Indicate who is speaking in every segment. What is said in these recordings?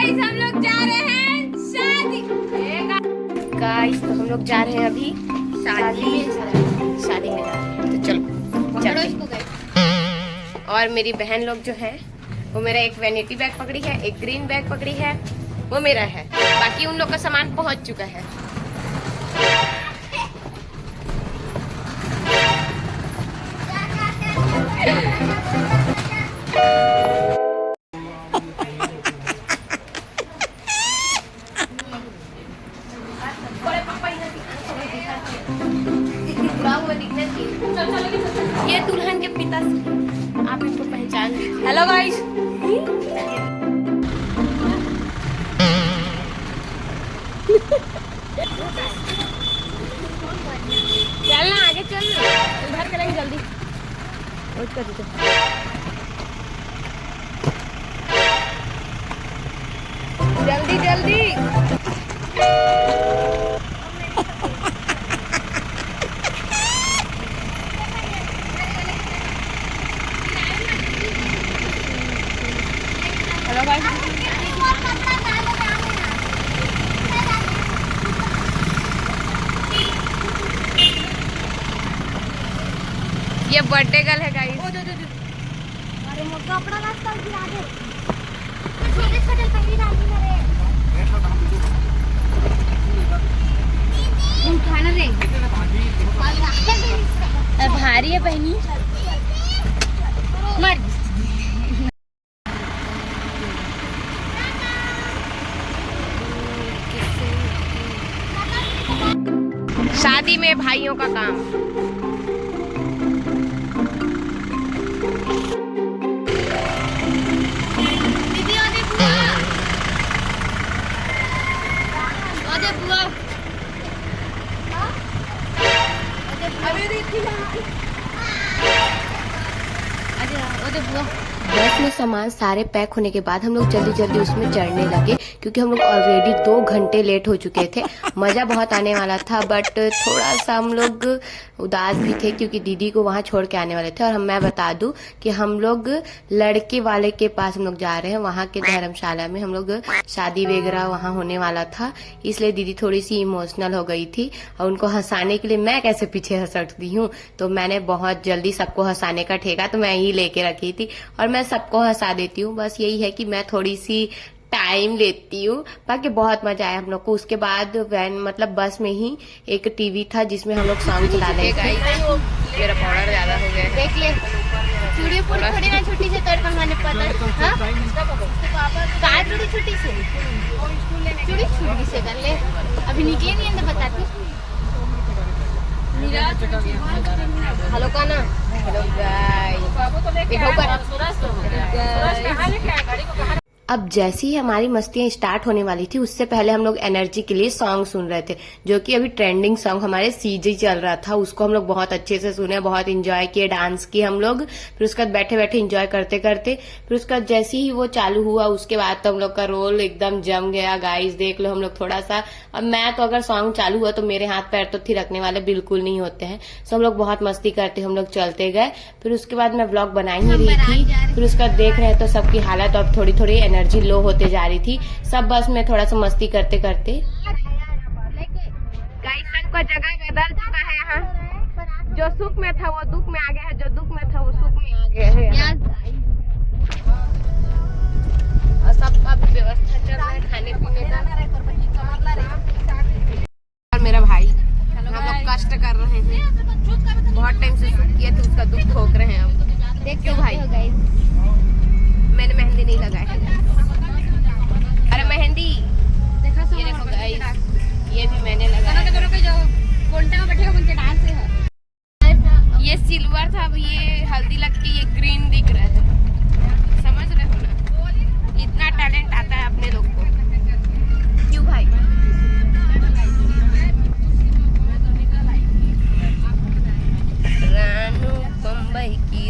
Speaker 1: हम लोग जा रहे हैं शादी। गाइस तो हम लोग जा रहे हैं अभी शादी में जा रहे हैं, तो चलो चलते हैं। और मेरी बहन लोग जो है वो मेरा एक वैनिटी बैग पकड़ी है, एक ग्रीन बैग पकड़ी है, वो मेरा है। बाकी उन लोग का सामान पहुंच चुका है। ये दुल्हन के पिता, आप इनको पहचान लीजिए। हेलो गाइस, चलना आगे, चल उधर करेंगे जल्दी। वेट कर दीजिए, जल्दी जल्दी। हेलो गाइस, ये बर्थडे गर्ल है गाइस।
Speaker 2: अरे मोटा कपड़ा रास्ता गिरा दे, छोटे छोटे पहली डाली मेरे खाना रे।
Speaker 1: भारी है बहनी,
Speaker 2: मर।
Speaker 1: शादी में भाइयों का काम।
Speaker 2: दीदी ओदे बुआ, ओदे बुआ, अबे देखी ना, अरे ओदे बुआ।
Speaker 1: बस में सामान सारे पैक होने के बाद हम लोग जल्दी जल्दी उसमें चढ़ने लगे, क्योंकि हम लोग ऑलरेडी 2 घंटे लेट हो चुके थे। मजा बहुत आने वाला था, बट थोड़ा सा हम लोग उदास भी थे क्योंकि दीदी को वहां छोड़ के आने वाले थे। और मैं बता दूं कि हम लोग लड़के वाले के पास हम लोग जा रहे हैं, वहां के धर्मशाला में हम लोग शादी वगैरह वहां होने वाला था, इसलिए दीदी थोड़ी सी इमोशनल हो गई थी। और उनको हंसाने के लिए मैं कैसे पीछे हंस सकती हूँ, तो मैंने बहुत जल्दी सबको हंसाने का ठेका तो मैं ही लेके रखी थी। और मैं सबको हंसा देती हूँ, बस यही है कि मैं थोड़ी सी टाइम लेती हूँ। बाकी बहुत मजा आया हम लोग को। उसके बाद वैन मतलब बस में ही एक टीवी था जिसमें हम लोग सॉन्ग चला रहे थे। मेरा पाउडर ज्यादा हो गया,
Speaker 2: देख ले चूड़ी पूरी थोड़ी ना छुट्टी से तोड़ मंगाने पता है। कहाँ चूड़ी छुट्टी से, चूड़ी छुट्टी से कर ले, अभी निकले नहीं अंदर बताती।
Speaker 1: हेलो का ना, हेलो गाइस। अब जैसे ही हमारी मस्तियां स्टार्ट होने वाली थी, उससे पहले हम लोग एनर्जी के लिए सॉन्ग सुन रहे थे, जो कि अभी ट्रेंडिंग सॉन्ग हमारे सीजी चल रहा था। उसको हम लोग बहुत अच्छे से सुने, बहुत एंजॉय किए, डांस किए हम लोग। फिर उसके बाद बैठे बैठे एंजॉय करते करते फिर उसका जैसे ही वो चालू हुआ, उसके बाद तो हम लोग का रोल एकदम जम गया गाइस। देख लो हम लोग थोड़ा सा, अब मैं तो अगर सॉन्ग चालू हुआ तो मेरे हाथ पैर तो थिरकने वाले बिल्कुल नहीं होते हैं। सो हम लोग बहुत मस्ती करते, हम लोग चलते गए। फिर उसके बाद मैं व्लॉग बना ही रही थी, फिर उसका देख रहे तो सबकी हालत अब थोड़ी थोड़ी एनर्जी लो होते जा रही थी। सब बस में थोड़ा सा मस्ती करते करते गाइस सबका जगह बदल चुका है। यहाँ जो सुख में था वो दुख में आ गया है, जो दुख में था वो सुख में आ गया है। और सब अब व्यवस्था चल रहा है खाने पीने का। और मेरा भाई, हम लोग कष्ट कर रहे हैं, बहुत टाइम से सुख किया था उसका दुख ठोक रहे हैं अब। देख क्यों भाई, मैंने मेहंदी नहीं लगाई है। अरे मेहंदी ये देखो गाइस, ये भी मैंने लगाया। ये सिल्वर था, अब ये हल्दी लग के ये ग्रीन दिख रहा है। समझ रहे हो ना, इतना टैलेंट आता है अपने लोग को। क्यों भाई, रानू बम्बई की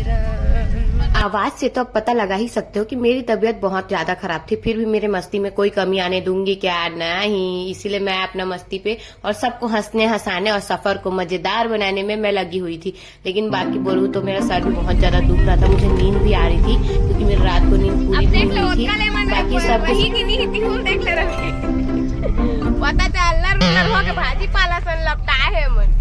Speaker 1: आवाज से तो अब पता लगा ही सकते हो कि मेरी तबीयत बहुत ज्यादा खराब थी। फिर भी मेरे मस्ती में कोई कमी आने दूंगी क्या, नहीं। इसीलिए मैं अपना मस्ती पे और सबको हंसने हंसाने और सफर को मजेदार बनाने में मैं लगी हुई थी। लेकिन बाकी बोलूँ तो मेरा सर भी बहुत ज्यादा दुख रहा था, मुझे नींद भी आ रही थी क्योंकि मेरी रात को नींद पूरी नहीं हुई थी। बाकी बाकी सब
Speaker 2: वही की नहीं हिती हूँ देख ले रहे पता चल रुलर हो के भाजी पाला सन लपटा है मन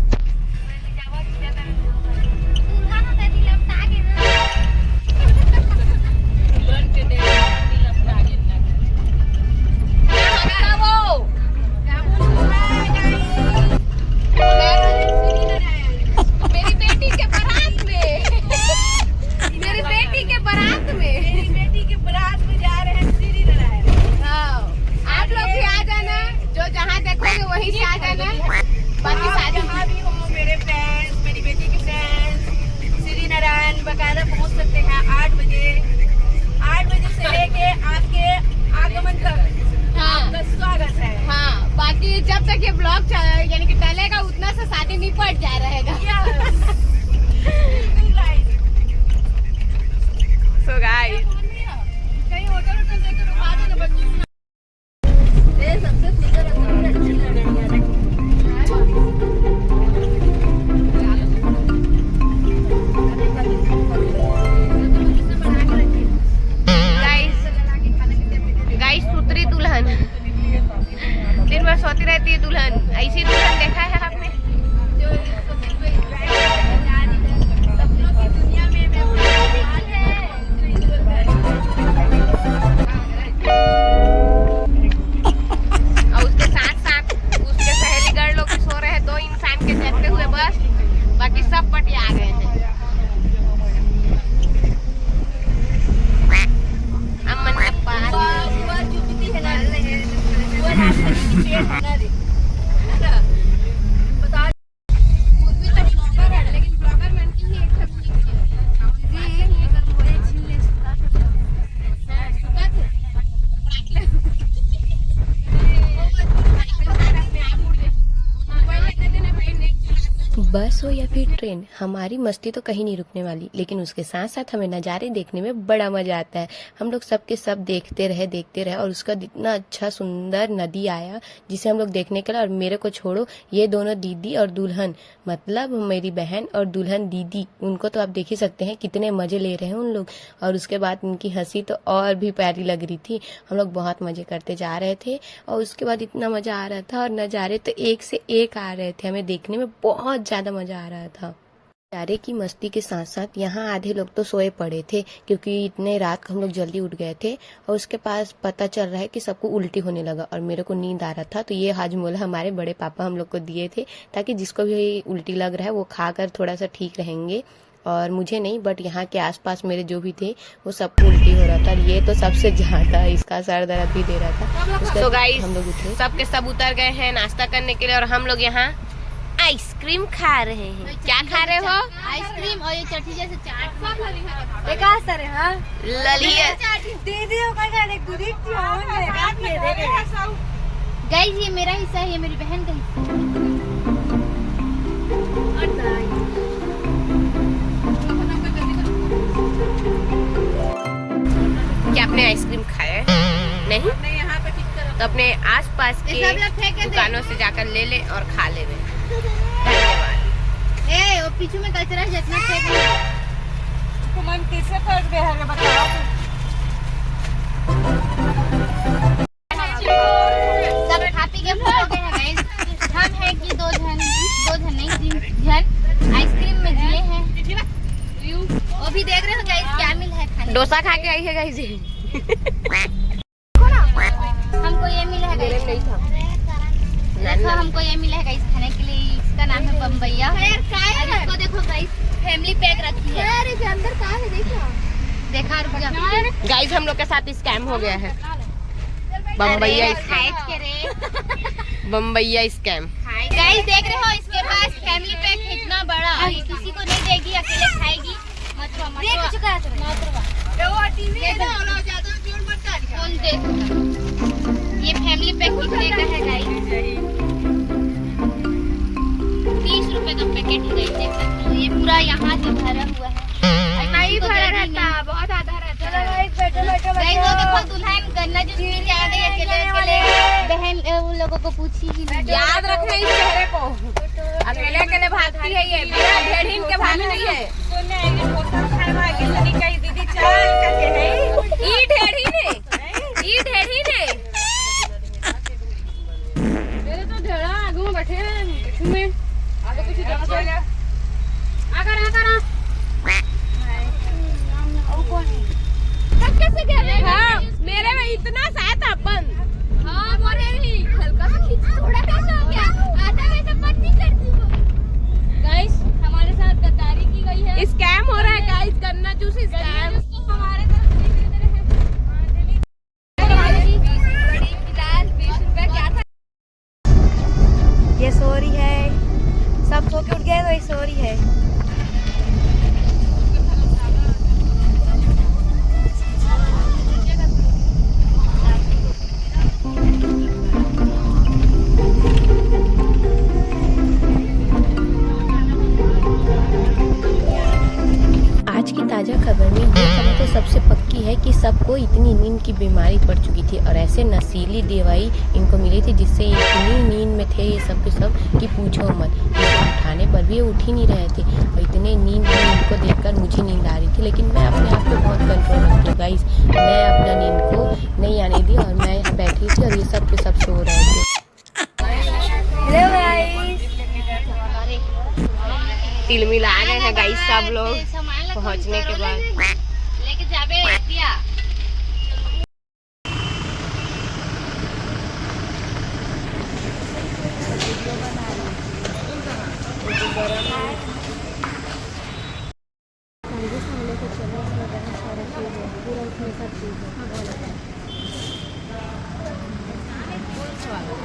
Speaker 3: बकायदा पहुंच सकते हैं 8 बजे से लेके आपके आगमन तक आपका स्वागत है।
Speaker 2: हाँ बाकी जब तक ये ब्लॉग यानी कि चलेगा उतना सा शादी निपट जा रहेगा। सो गाइस कहीं होटल देकर रुका दो ना बच्चों सबसे सुंदर दिन भर सोती रहती है दुल्हन। ऐसी दुल्हन देखा है आपने जो सपनों की दुनिया में और उसके साथ साथ उसके सहेली गढ़ लोग सो रहे हैं 2 इंसान के जगते हुए बस बाकी सब पटिया आ गए हैं।
Speaker 1: बस हो या फिर ट्रेन, हमारी मस्ती तो कहीं नहीं रुकने वाली, लेकिन उसके साथ साथ हमें नज़ारे देखने में बड़ा मजा आता है। हम लोग सब के सब देखते रहे और उसका इतना अच्छा सुंदर नदी आया जिसे हम लोग देखने के लिए। और मेरे को छोड़ो, ये दोनों दीदी और दुल्हन, मतलब मेरी बहन और दुल्हन दीदी, उनको तो आप देख ही सकते हैं कितने मजे ले रहे हैं उन लोग। और उसके बाद उनकी हंसी तो और भी प्यारी लग रही थी। हम लोग बहुत मजे करते जा रहे थे और उसके बाद इतना मजा आ रहा था और नज़ारे तो एक से एक आ रहे थे। हमें देखने में बहुत ज्यादा मजा आ रहा था। नज़ारे की मस्ती के साथ साथ यहाँ आधे लोग तो सोए पड़े थे क्योंकि इतने रात को हम लोग जल्दी उठ गए थे। और उसके पास पता चल रहा है कि सबको उल्टी होने लगा और मेरे को नींद आ रहा था। तो ये हाजमोला हमारे बड़े पापा हम लोग को दिए थे ताकि जिसको भी उल्टी लग रहा है वो खाकर थोड़ा सा ठीक रहेंगे। और मुझे नहीं, बट यहाँ के आसपास मेरे जो भी थे वो सबको उल्टी हो रहा था। ये तो सबसे ज्यादा इसका सर दर्द भी दे रहा था।
Speaker 2: तो गाइस
Speaker 1: हम लोग उठे,
Speaker 2: सबके सब उतर गए हैं नाश्ता करने के लिए और हम लोग यहाँ आइसक्रीम खा रहे हैं। क्या खा रहे हो?
Speaker 4: आइसक्रीम और ये चटनी जैसे चाट
Speaker 2: ललिया।
Speaker 4: गाइस ये मेरा हिस्सा है, ये मेरी बहन का हिस्सा
Speaker 2: क्या आपने आइसक्रीम खाया है? नहीं तो अपने आसपास के दुकानों से जाकर ले ले और खा ले। धन्यवाद।
Speaker 4: ए वो पीछे में कचरा जितना फेंक ले
Speaker 3: तो मन कैसे फेंक दे है बताओ।
Speaker 4: सब खा पी के भर गए हैं गाइस। हम है कि 2 जन नहीं 3 जन आइसक्रीम में दिए हैं। वो भी देख रहे हो गाइस क्या मिला है खाने।
Speaker 2: डोसा खा के आई है गाइस।
Speaker 4: हमको ये मिला है गाइस। देखो हमको ये मिला है गाइस खाने के लिए। इसका नाम है बम्बैया। और इसको देखो गाइस फैमिली पैक रखी है। अरे इसके अंदर क्या है देखा
Speaker 2: गाइस हम लोग के साथ स्कैम हो गया है। बम्बैया बम्बैया स्कैम।
Speaker 4: गाइस देख रहे हो इसके पास फैमिली पैक है इतना बड़ा। किसी को नहीं देगी, अकेले खाएगी। ये फैमिली पैक कितने का है गाइस? 30 रुपए का पैकेट है गाइस, देख सकते हो। ये पूरा यहाँ से भरा हुआ है।
Speaker 2: नहीं भरा रहता, बहुत आधा रहता है।
Speaker 4: गाइस वो देखो दुल्हन गन्ना जूस पी के आ गई अकेले बहन उन लोगों को पूछी ही नहीं।
Speaker 2: याद रखना इस चेहरे को। अकेले अकेले भागती है ये, बिना ढेढ़ीन के भाग रही है। दीदी चल करके है। ई ढेढ़ी ने
Speaker 1: की बीमारी पड़ चुकी थी और ऐसे नशीली दवाई इनको मिली थी जिससे इतनी नींद में थे ये सब के सब कि पूछो मत। इसे उठाने पर भी ये उठ ही नहीं रहे थे और इतने नींद में इनको देखकर मुझे नींद आ रही थी, लेकिन मैं अपने आप पे बहुत कंट्रोल रखती हूँ गाइस। मैं अपना नींद को नहीं आने दी और मैं यहाँ बैठी थी और ये सब के सब सो रहे थे।
Speaker 3: हेलो गाइस,
Speaker 1: तिल मिला गए हैं गाइस सब लोग पहुँचने के बाद।
Speaker 4: लेके जाबे दिया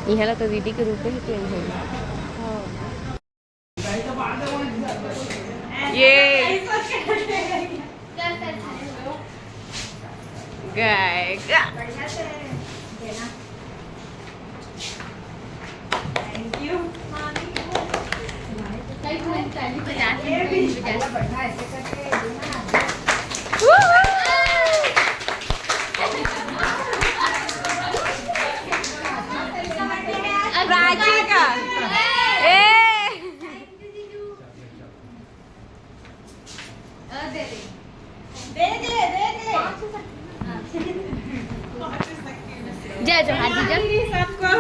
Speaker 1: यहाँ तो दीदी के रूप में ही ट्रेन होगी। ये गाएगा। प्राची का
Speaker 4: जय जोहार दीजिए
Speaker 3: सबको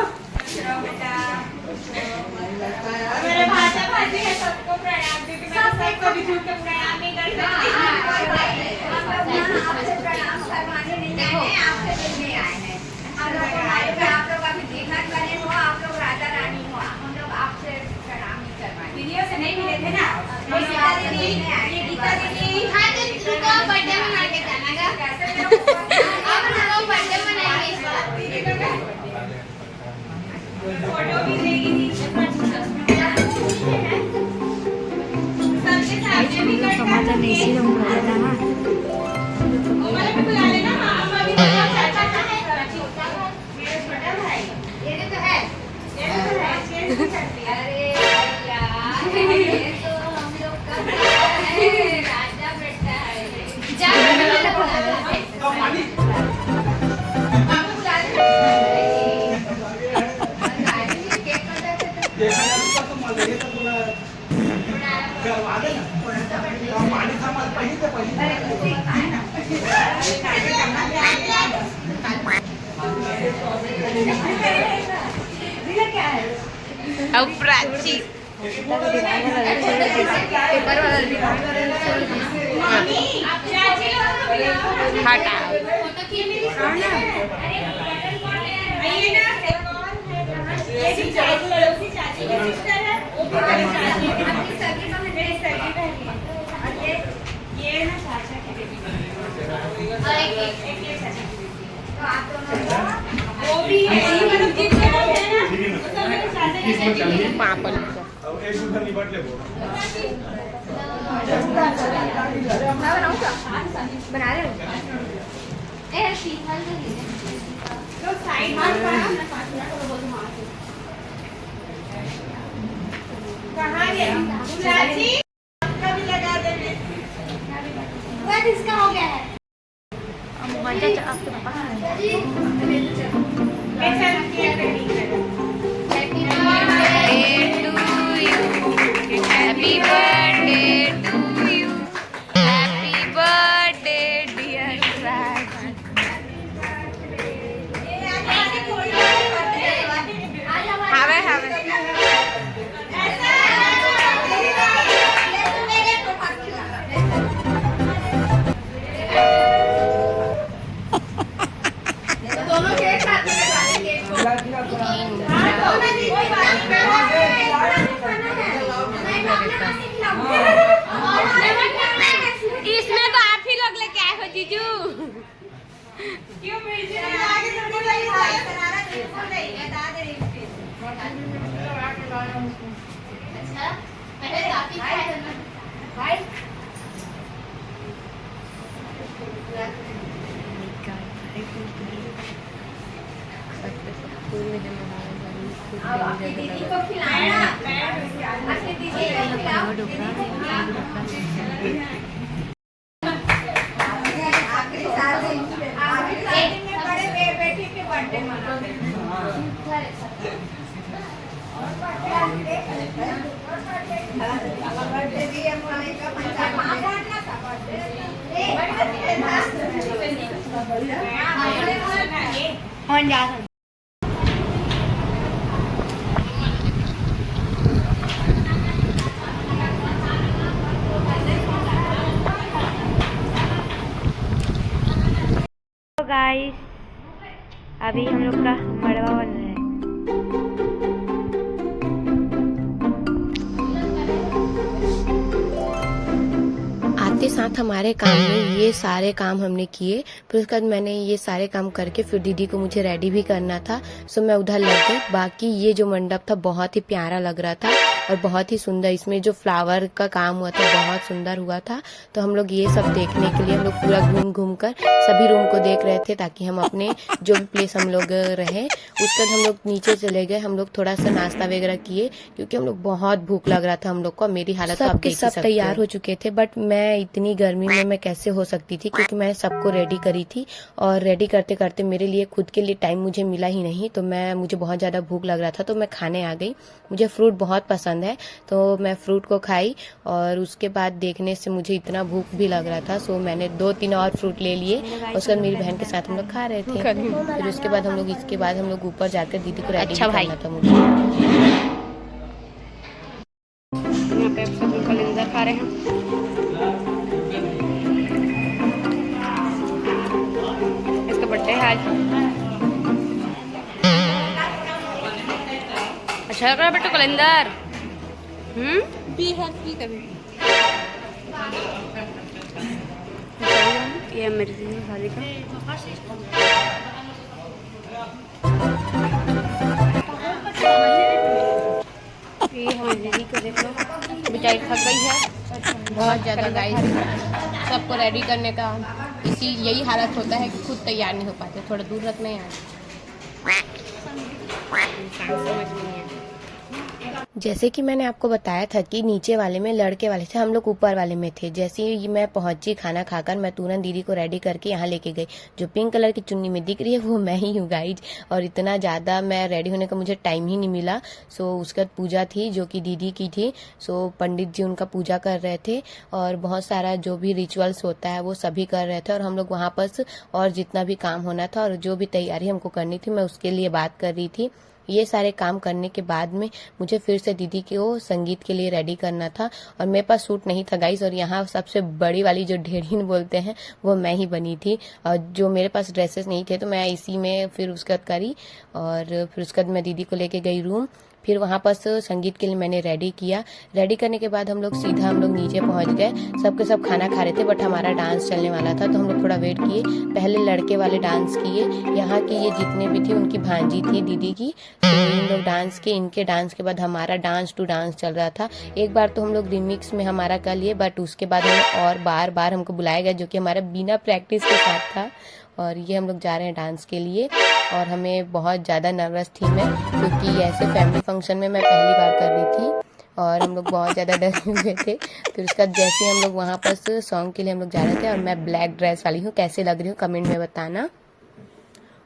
Speaker 3: मेरे भाषा भाजी है, सबको प्रणाम। दीदी मैं सबको भी झूठ के प्रणाम नहीं कर सकती। आपसे प्रणाम करवाने नहीं आए हैं, आपसे मिलने आए हैं। हम लोग आए थे, आप लोग अभी देखा बने हो, आप लोग राजा रानी हो, हम लोग आपसे प्रणाम नहीं करवाए। वीडियो से नहीं मिले थे ना। गीता दीदी, ये गीता दीदी,
Speaker 4: हाँ तो तुमको बर्थडे मना के जाना है। अब हम लोग बर्थडे मनाएंगे इस बार।
Speaker 3: फोटो भी लेगी सबके सामने भी समाचार नहीं सी हम कर रहा ना हमारे भी बुला लेना। हां हम अभी मेरे छोटा भाई ये तो है, ये तो है। अरे यार ये तो हम लोग का राजा बेटा है।
Speaker 4: जा
Speaker 1: अब प्राची पेपर वाला हटा पापड़
Speaker 3: बना रहे हो
Speaker 4: ए सीखल
Speaker 3: तो साइड में कहाँ ये चाची कभी लगा देंगे।
Speaker 4: वो किसका हो गया है?
Speaker 1: आपके पापा
Speaker 3: कैसा किया करेंगे।
Speaker 1: Happy birthday to you. Happy birthday dear Raj. have
Speaker 3: दोनों केक साथ में काटे केक
Speaker 1: इसमें तो आप ही लोग लेके आए हो जीजू।
Speaker 3: क्यों मुझे आगे थोड़ी लगी है बनाना बिल्कुल नहीं बता दे रही हूं।
Speaker 4: अच्छा पहले काफी खाया
Speaker 3: भाई अब आपकी दीदी को खिलाना आपकी दीदी को खिलाओ। आखिरी साल बर्थडे मनाते हैं। बर्थडे भी है मनाने का
Speaker 5: गाइस अभी हम लोग का मड़वा बन रहा है।
Speaker 1: आते साथ हमारे काम में ये सारे काम हमने किए। फिर उसके बाद मैंने ये सारे काम करके फिर दीदी को मुझे रेडी भी करना था, सो मैं उधर लग गई। बाकी ये जो मंडप था बहुत ही प्यारा लग रहा था और बहुत ही सुंदर, इसमें जो फ्लावर का काम हुआ था बहुत सुंदर हुआ था। तो हम लोग ये सब देखने के लिए हम लोग पूरा घूम घूम कर सभी रूम को देख रहे थे, ताकि हम अपने जो भी प्लेस हम लोग रहे उसके बाद हम लोग नीचे चले गए। हम लोग थोड़ा सा नाश्ता वगैरह किए क्योंकि हम लोग बहुत भूख लग रहा था हम लोग को। मेरी हालत तो आप देख ही सकते हैं। सब तैयार हो चुके थे, बट मैं इतनी गर्मी में मैं कैसे हो सकती थी, क्योंकि मैं सबको रेडी करी थी और रेडी करते करते मेरे लिए खुद के लिए टाइम मुझे मिला ही नहीं। तो मुझे बहुत ज्यादा भूख लग रहा था, तो मैं खाने आ गई। मुझे फ्रूट बहुत पसंद है, तो मैं फ्रूट को खाई और उसके बाद देखने से मुझे इतना भूख भी लग रहा था, सो मैंने 2-3 और फ्रूट ले लिए। उसके बाद मेरी बहन के साथ हम लोग खा रहे थे। फिर उसके बाद हम लोग ऊपर जाकर दीदी को रेडी करना था मुझे।
Speaker 5: यहाँ पे सब लोग कलिंदर खा रहे हैं। इसका बर्थडे है आज। अच्छा लग रहा है बेटा कलिंदर। बी हैप्पी कभी ये मेरी शादी का ये हमारी दीदी को देख लो, बेचारी थक गई है
Speaker 1: बहुत ज्यादा गाइस। सबको रेडी करने का यही हालत होता है कि खुद तैयार नहीं हो पाते, थोड़ा दूर रख में यार। जैसे कि मैंने आपको बताया था कि नीचे वाले में लड़के वाले थे, हम लोग ऊपर वाले में थे। जैसे ही मैं पहुंची खाना खाकर, मैं तुरंत दीदी को रेडी करके यहाँ लेके गई। जो पिंक कलर की चुन्नी में दिख रही है वो मैं ही हूँ गाइज। और इतना ज़्यादा मैं रेडी होने का मुझे टाइम ही नहीं मिला। सो उसके बाद पूजा थी जो कि दीदी की थी। सो पंडित जी उनका पूजा कर रहे थे और बहुत सारा जो भी रिचुअल्स होता है वो सभी कर रहे थे। और हम लोग वहाँ पर और जितना भी काम होना था और जो भी तैयारी हमको करनी थी, मैं उसके लिए बात कर रही थी। ये सारे काम करने के बाद में मुझे फिर से दीदी को संगीत के लिए रेडी करना था और मेरे पास सूट नहीं था गाइस। और यहाँ सबसे बड़ी वाली जो ढेरीन बोलते हैं वो मैं ही बनी थी, और जो मेरे पास ड्रेसेस नहीं थे तो मैं इसी में फिर उसके बाद करी। और फिर उसके बाद मैं दीदी को लेके गई रूम। फिर वहाँ पर संगीत के लिए मैंने रेडी किया। रेडी करने के बाद हम लोग नीचे पहुँच गए। सबके सब खाना खा रहे थे, बट हमारा डांस चलने वाला था तो हम लोग थोड़ा वेट किए। पहले लड़के वाले डांस किए, यहाँ की ये जितने भी थी उनकी भांजी थी दीदी की, तो इन लोग डांस किए। इनके डांस के बाद हमारा डांस टू डांस चल रहा था। एक बार तो हम लोग रिमिक्स में हमारा कर लिए, बट उसके बाद हमें और बार बार हमको बुलाया गया, जो कि हमारा बिना प्रैक्टिस के साथ था। और ये हम लोग जा रहे हैं डांस के लिए और हमें बहुत ज़्यादा नर्वस थी मैं, क्योंकि ऐसे फैमिली फंक्शन में मैं पहली बार कर रही थी और हम लोग बहुत ज़्यादा डरे हुए थे। फिर उसका जैसे ही हम लोग वहाँ पर सॉन्ग के लिए हम लोग जा रहे थे, और मैं ब्लैक ड्रेस वाली हूँ, कैसे लग रही हूँ कमेंट में बताना।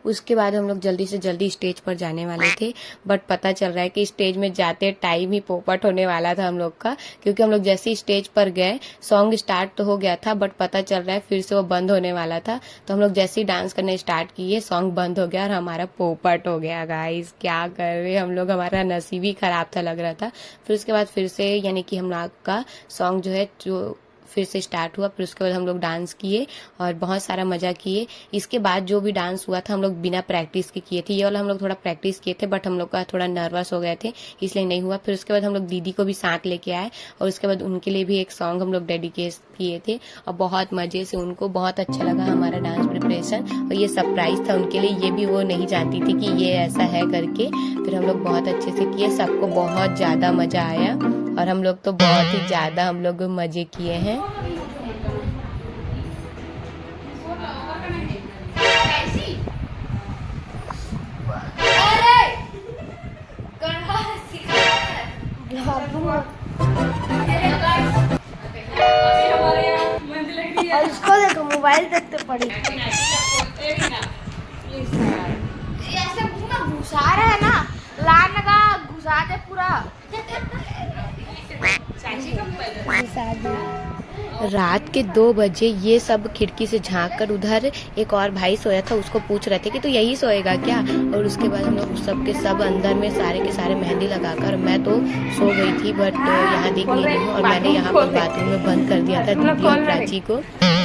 Speaker 1: उसके बाद हम लोग जल्दी से जल्दी स्टेज पर जाने वाले थे, बट पता चल रहा है कि स्टेज में जाते टाइम ही पोपट होने वाला था हम लोग का, क्योंकि हम लोग जैसे ही स्टेज पर गए सॉन्ग स्टार्ट तो हो गया था, बट पता चल रहा है फिर से वो बंद होने वाला था। तो हम लोग जैसे ही डांस करने स्टार्ट किए सॉन्ग बंद हो गया और हमारा पोपट हो गया गाइस। क्या कर रहे हम लोग, हमारा नसीब ही खराब था लग रहा था। फिर उसके बाद फिर से यानी कि हम लोग का सॉन्ग जो है जो फिर से स्टार्ट हुआ। फिर उसके बाद हम लोग डांस किए और बहुत सारा मजा किए। इसके बाद जो भी डांस हुआ था हम लोग बिना प्रैक्टिस के किए थे। ये वाला हम लोग थोड़ा प्रैक्टिस किए थे, बट हम लोग का थोड़ा नर्वस हो गए थे इसलिए नहीं हुआ। फिर उसके बाद हम लोग दीदी को भी साथ लेके आए और उसके बाद उनके लिए भी एक सॉन्ग हम लोग डेडिकेट किए थे और बहुत मजे से उनको बहुत अच्छा लगा हमारा डांस प्रिपरेशन। और ये सरप्राइज था उनके लिए, ये भी वो नहीं जानती थी कि ये ऐसा है करके। फिर हम लोग बहुत अच्छे से किए, सबको बहुत ज्यादा मजा आया और हम लोग तो बहुत ही ज्यादा हम लोग मजे किए हैं।
Speaker 5: और इसको देखो मोबाइल देखते पड़ी।
Speaker 2: घुसा रहा है ना, लान का घुसा दे पूरा।
Speaker 1: रात के 2 बजे ये सब खिड़की से झांक कर उधर एक और भाई सोया था, उसको पूछ रहे थे कि तू यही सोएगा क्या। और उसके बाद हम लोग सब के सब अंदर में सारे के सारे मेहंदी लगाकर, मैं तो सो गई थी बट यहाँ दिख नहीं रही हूँ। और मैंने यहाँ पर बाथरूम में बंद कर दिया था दीदी और प्राची को।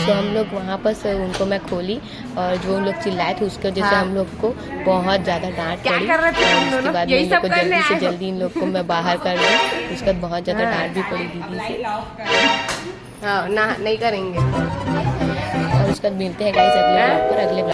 Speaker 1: तो हम लोग वहाँ पर से उनको मैं खोली और जो लोग चिल्लाए थे उसके वजह से हम लोग को बहुत ज़्यादा डांट पड़ी। और उसके बाद इन लोग को जल्दी से जल्दी इन लोग को मैं बाहर कर दी। उसके बाद बहुत ज़्यादा डांट भी पड़ी दीदी से।
Speaker 5: हाँ ना नहीं करेंगे।
Speaker 1: और उसके बाद मिलते हैं गाइस अगले ब्लॉग पर। अगले